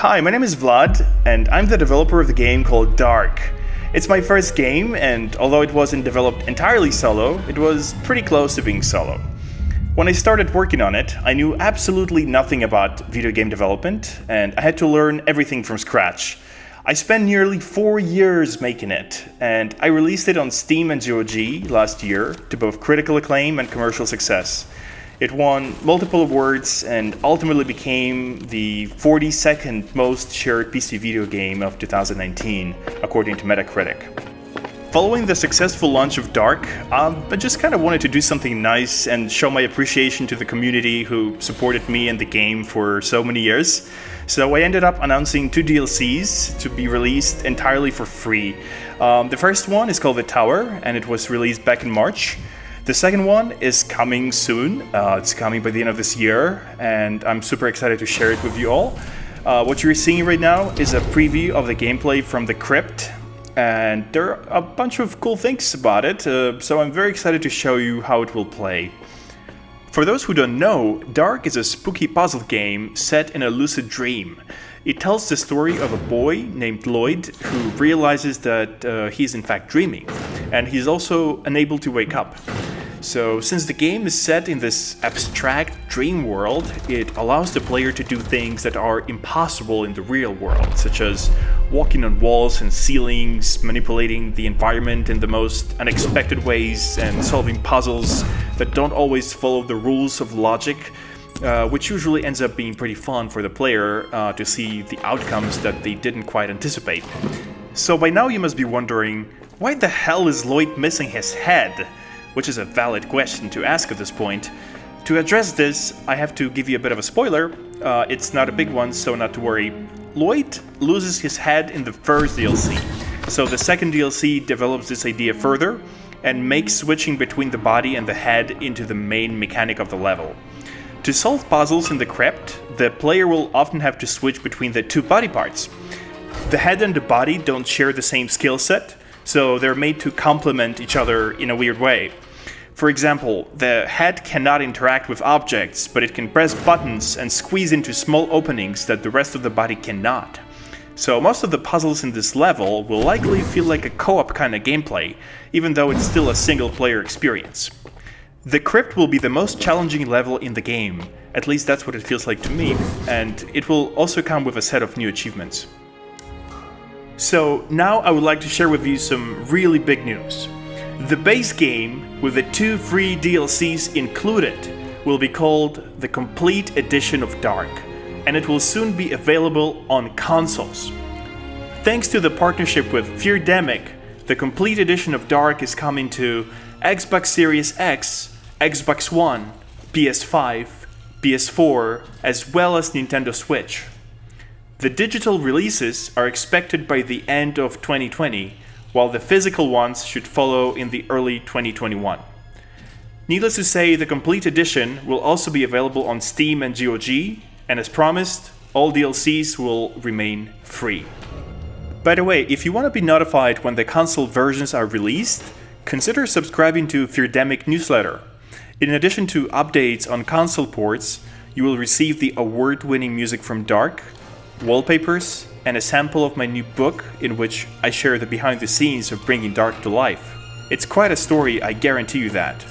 Hi, my name is Vlad, and I'm the developer of the game called DARQ. It's my first game, and although it wasn't developed entirely solo, it was pretty close to being solo. When I started working on it, I knew absolutely nothing about video game development, and I had to learn everything from scratch. I spent nearly 4 years making it, and I released it on Steam and GOG last year to both critical acclaim and commercial success. It won multiple awards and ultimately became the 42nd most shared PC video game of 2019, according to Metacritic. Following the successful launch of DARQ, I just kind of wanted to do something nice and show my appreciation to the community who supported me and the game for so many years. So I ended up announcing 2 DLCs to be released entirely for free. The first one is called The Tower, and it was released back in March. The second one is coming soon. It's coming by the end of this year, and I'm super excited to share it with you all. What you're seeing right now is a preview of the gameplay from the Crypt, and there are a bunch of cool things about it, so I'm very excited to show you how it will play. For those who don't know, DARQ is a spooky puzzle game set in a lucid dream. It tells the story of a boy named Lloyd who realizes that he's in fact dreaming, and he's also unable to wake up. So since the game is set in this abstract dream world, it allows the player to do things that are impossible in the real world, such as walking on walls and ceilings, manipulating the environment in the most unexpected ways, and solving puzzles that don't always follow the rules of logic, which usually ends up being pretty fun for the player to see the outcomes that they didn't quite anticipate. So by now you must be wondering, why the hell is Lloyd missing his head? Which is a valid question to ask at this point. To address this, I have to give you a bit of a spoiler. It's not a big one, so not to worry. Lloyd loses his head in the first DLC, so the second DLC develops this idea further and makes switching between the body and the head into the main mechanic of the level. To solve puzzles in the Crypt, the player will often have to switch between the 2 body parts. The head and the body don't share the same skill set, so they're made to complement each other in a weird way. For example, the head cannot interact with objects, but it can press buttons and squeeze into small openings that the rest of the body cannot. So most of the puzzles in this level will likely feel like a co-op kind of gameplay, even though it's still a single-player experience. The Crypt will be the most challenging level in the game, at least that's what it feels like to me, and it will also come with a set of new achievements. So now I would like to share with you some really big news. The base game, with the 2 free DLCs included, will be called the Complete Edition of DARQ, and it will soon be available on consoles. Thanks to the partnership with Feardemic, the Complete Edition of DARQ is coming to Xbox Series X, Xbox One, PS5, PS4, as well as Nintendo Switch. The digital releases are expected by the end of 2020, while the physical ones should follow in the early 2021. Needless to say, the Complete Edition will also be available on Steam and GOG, and as promised, all DLCs will remain free. By the way, if you want to be notified when the console versions are released, consider subscribing to Feardemic newsletter. In addition to updates on console ports, you will receive the award-winning music from DARQ, wallpapers, and a sample of my new book in which I share the behind the scenes of bringing DARQ to life. It's quite a story, I guarantee you that.